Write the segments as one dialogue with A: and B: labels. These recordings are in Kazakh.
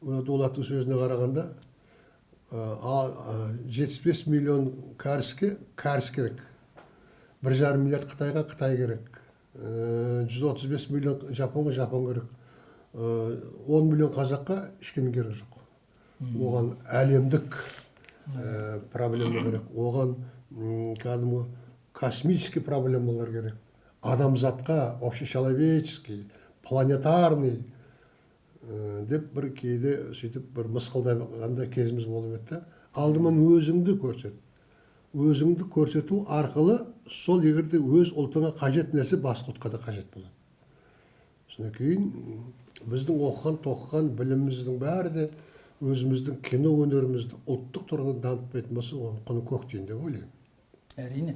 A: Дулаттың сөзіне қарағанда 75 миллион кәріске кәріс керек. 1,5 миллиард Қытайға Қытай керек. 135 миллион Жапонға Жапон керек. 10 миллион қазаққа ешкім керек жоқ. Оған әлемдік проблема керек. Оған кәдімгі космический проблемалар керек. Адамзатқа общечеловеческий, планетарный деп бір кейде сөйтіп бір мысқылдағанда кезіміз болып еді. Алдымен өзіңді көрсет. Өзіңді көрсету арқылы сол егерде өз ұлтыңа қажет нәрсе басқа ұлтқа да қажет болады. Содан кейін біздің оқыған біліміміздің бәрі де өзіміздің кино өнерімізді ұлттық тұрғыдан дамытпайтын болса, оның құны көк тиын деп ойлаймын.
B: Әрине.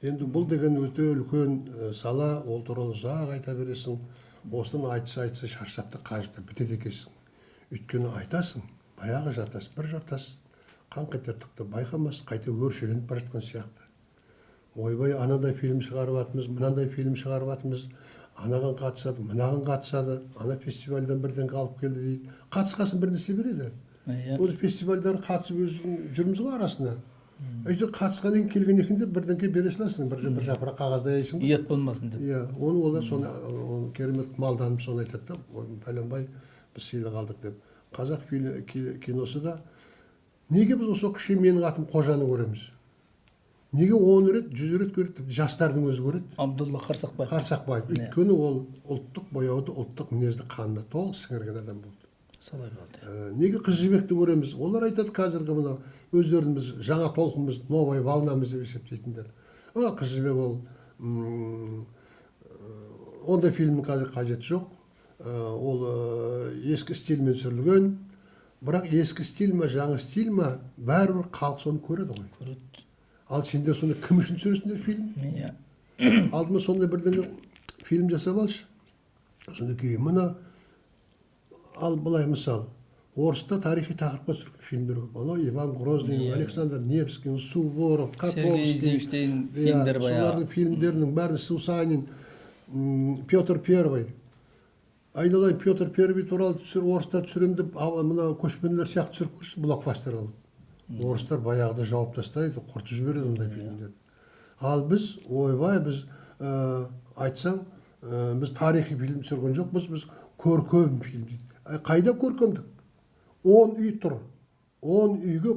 A: Енді бұл деген өте үлкен сала, ол туралы ұзақ айта бересің. Осыдан айтса шаршап та қажып та бітеді екенсің. Өйткені айтасың, баяғы жатасың, бір жатасың, қан кетерлікті байқамас, қайта өршеленіп бара жатқан сияқты. Ойбай, анадай фильм шығарып жатырмыз, мынандай фильм шығарып жатырмыз, анаған қатысады, мынаған қатысады, ана фестивальдан бірден қалып келді дейді. Қатысқасын бір нәрсе береді. Ол фестивальдар қатысып жүрміз ғой арасына. Әйтеуір қатысқаннан келген екен деп бірден бере саласың, бір жапырақ қағазда аяйсың.
B: Ұят болмасын деп.
A: Иә, оны олар соны керемет малданып соны айтады да, пәленбай біз сыйлық алдық деп. Қазақ киносы да неге біз осы кіші менің атым Қожаны көреміз? Неге 10 рет, 100 рет көреді, жастардың өзі көреді?
B: Абдулла Қарсақбаев.
A: Қарсақбаев. Өйткені ол ұлттық бояуды, ұлттық мінезді қанына толық сіңірген адам болды.
B: Солай болды.
A: Неге Қыз жібекті көреміз? Олар айтады қазіргі мына өздеріміз жаңа толқынымыз, новая волнамыз деп есептейтіндер. Қыз жібек ол ондай фильмнің қазір қажеті жоқ. Ол ескі стильмен түсірілген. Бірақ ескі стиль ма, жаңа стиль ма, бәрібір халық соны көреді ғой.
B: Көреді.
A: Ал сендер сонда кім үшін түсіресіңдер фильм?
B: Иә.
A: Алдыма сондай бірдеңе фильм жасап алшы. Содан кейін мына ал былай мысал, орыста тарихи тақырыпқа түсірген фильмдер көп. Ана Иван Грозный, Александр Невский, Суворов, Котовский,
B: фильмдер баяғы.
A: Солардың фильмдерінің бәрі Сусанин, Петр Первый. Айналайын Петр Первый туралы орыстар түсірем деп, мына көшпенділер сияқты түсіріп көрші блокбастер алып. Орыстар баяғыда жауап тастайды, құртып жібереді ондай фильмдер. Ал біз, ойбай, біз айтсаң, біз тарихи фильм түсірген жоқпыз, біз көркем фильм дейді. Қайда көркемдік? 10 үй тұр. 10 үйге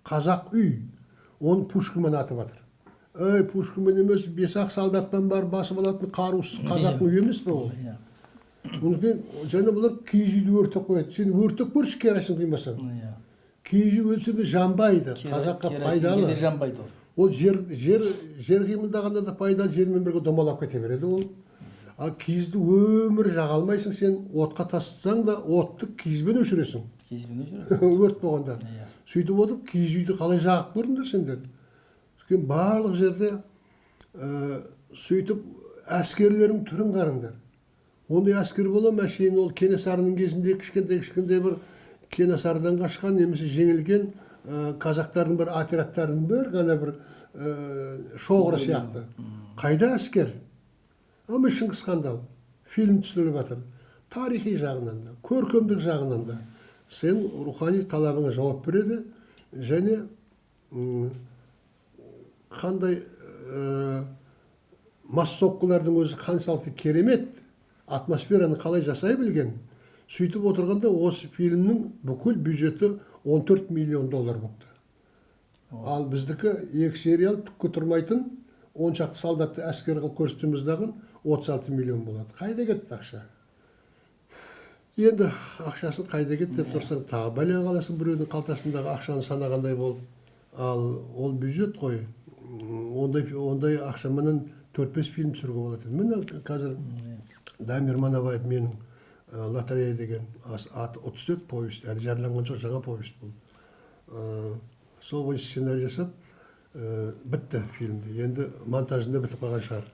A: қазақ үй. Оны Пушкинмен атып жатыр. Пушкинмен емес, 5-ақ солдатпен бар басып алатын қарусыз қазақтың үйі емес пе ол? Оның және бұлар киіз үйді өртеп қояды. Сен өртеп көрші керосин құймасаң. Киіз үй өлсе де жанбайды. Қазаққа пайдалы. Ол жер қимылдағанда да пайдалы, жермен бірге домалап кете береді ол. Ал киізді өмір жаға алмайсың, сен отқа тастасаң да отты киізбен өшіресің.
B: Киізбен өшіресің.
A: Өрт болғанда. Сөйтіп отырып, киіз үйді қалай жағып көрдіңдер сендер? Барлық жерде сөйтіп әскерлердің түрін қараңдар. Ондай әскер бола мәшейін ол Кенесарының кезінде кішкентай бір Кенесарыдан қашқан немесе жеңілген қазақтардың бір отрядтарының бір ғана бір шоғыры сияқты. Қайда әскер? Ama Шыңғыс Хан'да film түсіріп жатыр. Тарихи жағынан да, көркемдік жағынан да. Сен рухани талабыңа жауап береді, және қандай массовкалардың өзі қаншалықты керемет, атмосфераны қалай жасай білген. Сөйтіп отырғанда осы фильмнің бүкіл бюджеті $14 миллион болыпты. Ал біздікі екі сериал түкке тұрмайтын 10 шақты солдатты әскер қылып көрсетеміздағын 36 миллион болады. Қайда кетті ақша? Енді ақшасын қайда кетті деп тұрсаң, тағы бәле қаласың біреудің қалтасындағы ақшаны санағандай болып. Ал ол бюджет қой. Ондай ақшаменен 4-5 фильм түсіруге болады. Міне қазір Дамир Манабаев менің лотерея деген аты 34 повесть, әлі жарияланған жоқ, жаңа повесть бұл. Сол бойынша сценарий жасап, бітті фильмді. Енді монтажында бітіп қалған шығар.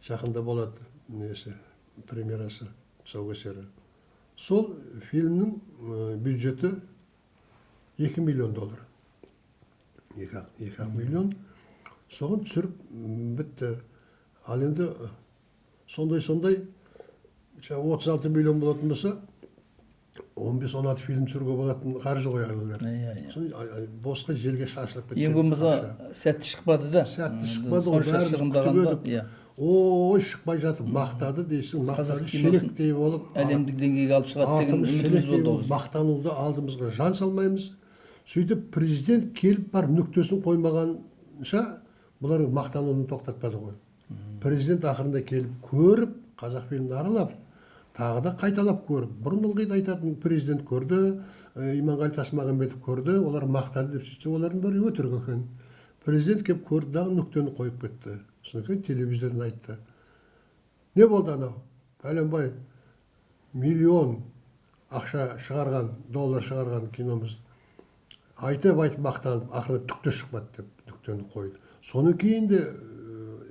A: Жақында болады несі, премьерасы, тұсаукесері. Сол фильмнің бюджеті $2 миллион. 2 миллион. Соған түсіріп бітті. Ал енді сондай 36 миллион болатын болса 15-16 фильм түсіруге болатын қаржы қоялар. Босқа жерге шашылып кеткен.
B: Ең болмаса сәтті шықпады да.
A: Сәтті шықпады ғой,
B: Сонша
A: бәріміз күтіп
B: шығындағанда,
A: едік. Ой, шықпай жатып мақтады дейсің, мақтады, шелектей болып,
B: әлемдік деңгейге алып шығады деген
A: артымыз
B: үмітіміз
A: шелектей
B: болды.
A: болып, мақтануды алдымызға жан салмаймыз. Сөйтіп президент келіп бар нүктесін қоймағанша бұлар мақтануын тоқтатпады ғой. Президент ақырында келіп көріп, Қазақфильмді аралап, тағы да қайталап көріп, бұрын ылғи да айтатын президент көрді, Иманғали Тасмағамбетов көрді, олар мақтады деп сөйтсе, олардың бәрі өтірік екен. Президент келіп көрді, дағы нүктені қойып кетті. Сосын телевизордан айтты. Не болды анау? Пәленбай миллион ақша шығарған, доллар шығарған киномыз. Айтып мақтанып, ақырында түкте шықпады деп нүктені қойды. Соны кейін де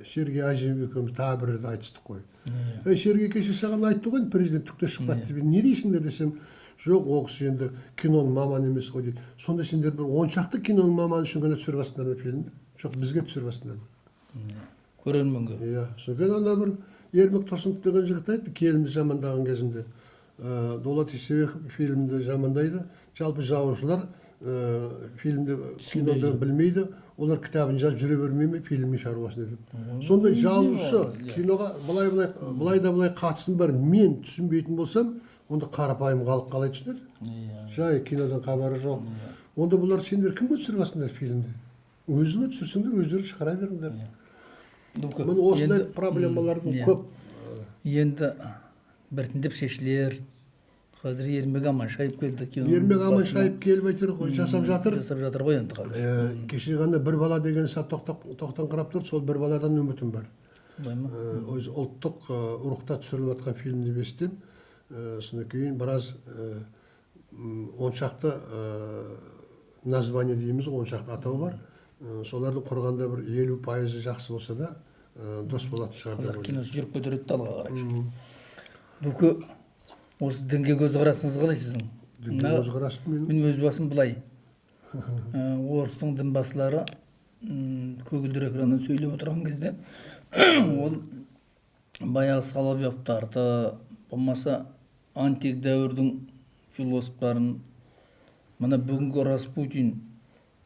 A: Сергей Азиев екеуміз тағы бір рет айтыстық қой. Сергей кеше саған айтты ғой, президент түкте шықпады деп. Не дейсіңдер десем, жоқ, ол кісі енді киноның маманы емес қой дейді. Сонда сендер бір 10 шақты киноның маманы үшін ғана түсіріп жатсыңдар ма фильмді? Жоқ, бізге түсіріп жатсыңдар ма?
B: Көрерменге.
A: Иә, содан ана бір Ермек Тұрсынов деген жігіт айтты, келімді жамандаған кезімде. Дулат Исабеков фильмді жамандайды, жалпы жазушылар фильмді кинодан білмейді, олар кітабын жазып жүре бермей ме фильмнің шаруасын деп. Сондай жазушы киноға былай да былай қатысын бар, мен түсінбейтін болсам, онда қарапайым халық қалай түсінеді? Жай кинодан хабары жоқ. Онда бұлар сендер кімге түсіріп жатсыңдар фильмді? Өзіңе түсірсіңдер, өздері шығара беріңдер. Міне осындай проблемалардың көп.
B: Енді біртіндеп шешілер. Қазір Ермек Аманшаев келді.
A: Ермек Аманшаев келіп әйтеуір ғой, жасап жатыр.
B: Жасап жатыр ғой енді қазір.
A: Кеше ғана бір бала деген сап тоқтаңқырап тұрды, сол бір баладан үмітім бар. Өзі ұлттық ұрықта түсіріліп жатқан фильм деп естідім. Содан кейін біраз оншақты название дейміз, оншақты атау бар. Солардың құрғанда бір 50% жақсы болса да дос болатын шығар.
B: Қазақ киносы жүріп көтереді алға қарай. Дүкі осы дінге көзқарасыңыз қалай сіздің?
A: Дінге көзқарасым
B: мен өз басым былай. Орыстың дінбасылары көгілдір экраннан сөйлеп отырған кезде ол баяғы Соловьевтарды, болмаса антик дәуірдің философтарын, мына бүгінгі Распутин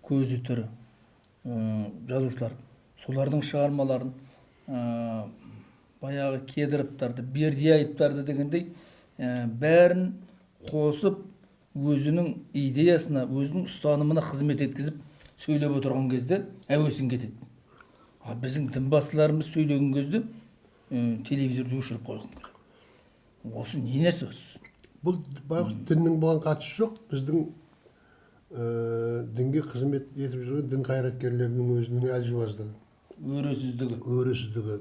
B: көзі түрі жазушылар, солардың шығармаларын, баяғы Кедіровтарды, Бердияевтарды дегендей бәрін қосып өзінің идеясына, өзінің ұстанымына қызмет еткізіп сөйлеп отырған кезде әуесін кетеді. Біздің дінбасыларымыз сөйлеген кезде телевизорды өшіріп қойған керек. Осы не нәрсе осы?
A: Бұл діннің бұған қатысы жоқ. Біздің дінге қызмет етіп жүрген дін қайраткерлерінің өзінің әлжуаздығы. Өресіздігі.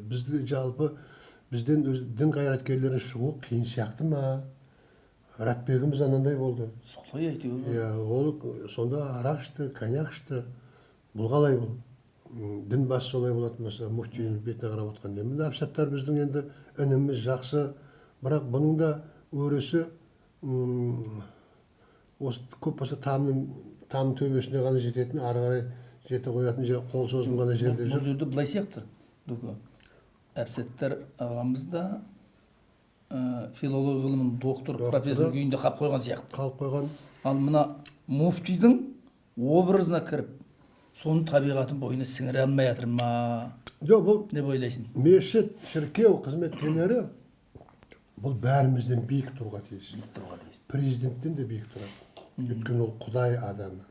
A: Бізді жалпы бізден дін қайраткерлерін шығу қиын сияқты ма? Ратбегіміз анандай болды.
B: Солай әйтеуір.
A: Иә, ол сонда арақ ішті, коньяк ішті. Бұл қалай бұл? Дін басы солай болатын болса, муфтидің бетіне қарап отқанда. Міне әпсаттар біздің енді ініміз жақсы, бірақ бұның да өресі осы көп болса тамның төбесіне ғана жететін, ары қарай жете қоятын қол созым ғана жерде жүр.
B: Бұл жерде былай сияқты. Әпсаттар ағамыз да филология ғылымының доктор, профессор күйінде қап қойған сияқты.
A: Қалып қойған.
B: Ал мына муфтидің образына кіріп, соның табиғатын бойына сіңіре алмай жатыр ма?
A: Жоқ, бұл
B: не ойлайсың?
A: Мешіт, шіркеу қызметкерлері бұл бәрімізден биік тұруға тиіс. Президенттен де биік тұрады. Өйткені ол Құдай адамы.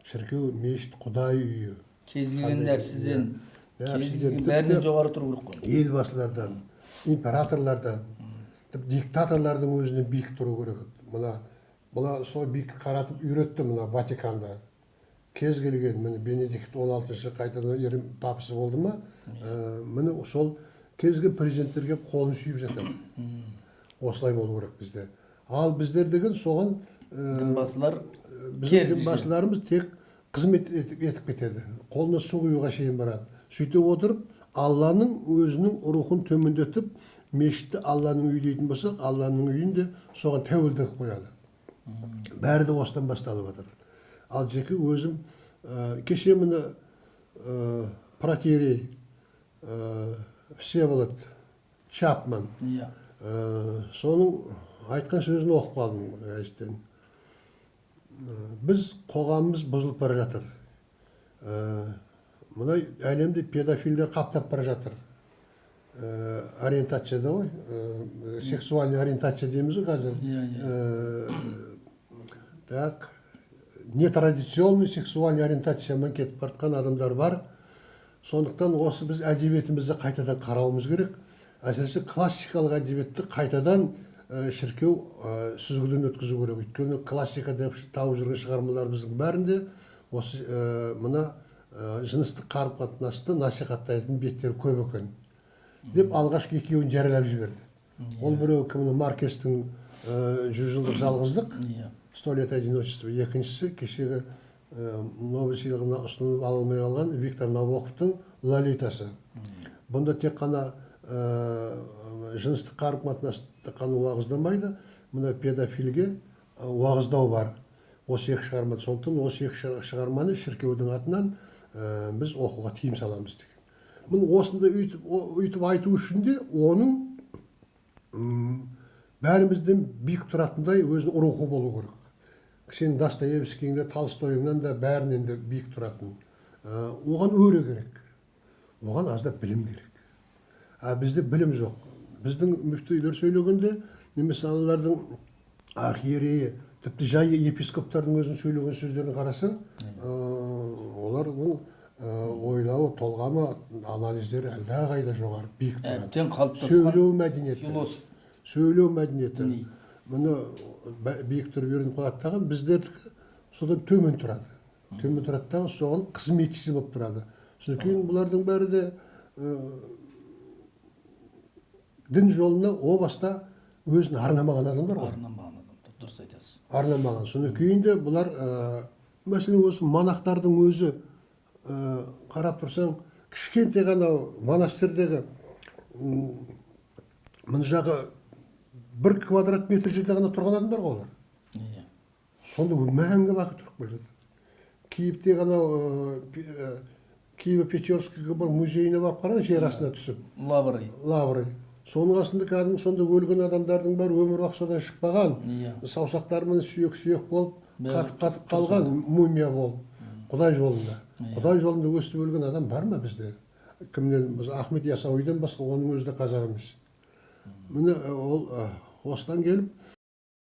A: Шіркеу, мешіт, Құдай үйі.
B: Кез келген нәрседен, бәрінен жоғары тұру керек қой.
A: Елбасылардан, императорлардан, диктаторлардың өзінен биік тұру керек. Бұла сол биік қаратып үйретті мына Ватиканда. Кез келген, міне Бенедикт 16-шы қайтадан ерім папасы болды ма, міне сол кезге президенттерге қолын сүйіп жатады. Осылай болу керек бізде. Ал біздер деген соған дінбасыларымыз тек қызмет етіп кетеді. Қолына су құюға шейін барады. Сөйтіп отырып, Алланың өзінің рухын төмендетіп, мешітті Алланың үйі дейтін болсақ, Алланың үйінде соған тәуелді қояды. Бәрі де осыдан басталып жатыр. Ал жеке өзім кеше міне протеерей Всеволод Чапман Соның айтқан сөзін оқып қалдым Рәйістен. Біз қоғамымыз бұзылып бара жатыр. Мына әлемде педофилдер қаптап бара жатыр. Ориентацияда ғой, сексуальный ориентация дейміз ғой қазір. Так, нетрадиционный сексуальный ориентациямен кетіп бара жатқан адамдар бар. Сондықтан осы біз әдебиетімізді қайтадан қарауымыз керек. Әсіресе классикалық әдебиетті қайтадан шіркеу сүзгіден өткізу керек. Өйткені классика деп тауып жүрген шығармаларымыздың бәрінде осы мына жыныстық қарым-қатынасты насихаттайтын беттер көп екен деп алғашқы екеуін жариялап жіберді. Ол біреу кімнің Маркестің 100 жылдық жалғыздық, 100 лет одиночества, екіншісі кешегі Нобель сыйлығына ұсынылып ала алмай қалған Виктор Набоковтың Лолитасы. Бұнда тек қана жыныстық қарым-қатынасты қана уағыздамайды, мына педофилге уағыздау бар. Осы екі шығарманы, сондықтан осы екі шығарманы шіркеудің атынан біз оқуға тиым саламыз деген. Мұны осында өйтіп айту үшін де оның бәрімізден биік тұратындай өзінің рухы болу керек. Сен Достоевскийіңде, Толстойыңнан да бәрінен де биік тұратын. Оған өре керек. Оған аздап білім керек. Бізде білім жоқ. Біздің мүфтилер сөйлегенде, немесе аналардың архиереи, тіпті жай епископтардың өзінің сөйлеген сөздерін қарасаң, олардың ойлауы, толғамы, анализдері әлдеқайда жоғары, биік тұрады. Сөйлеу мәдениеті. Сөйлеу мәдениеті. Мұны биік тұрып үйреніп қалаттаған біздердікі содан төмен тұрады. Төмен тұраттағы соған қызметшісі болып тұрады. Содан кейін бұлардың бәрі де дін жолына о баста өзін арнамаған адамдар ғой.
B: Арнамаған адамдар, дұрыс айтасыз.
A: Арнамаған. Содан кейін де бұлар мәселен осы монахтардың өзі қарап тұрсаң, кішкентай ғана монастырдегі мына жағы 1 квадрат метр жерде ғана тұрған адамдар ғой олар. Сонда мәңгі уақыт тұрып келе жатыр. Киевте ғана Киево-Печерскіге бір музейіне барып қараң, жер астына түсіп. Лавры. Соның астында кәдімгі сонда өлген адамдардың бар өмір бақсадан шықпаған, саусақтарымен сүйек болып, қатып қалған мумия болып, Құдай жолында. Құдай жолында өстіп өлген адам бар ма бізде? Кімнен? Ахмет Яссауидан басқа оның өзі де қазақ емес. Міне ол осыдан келіп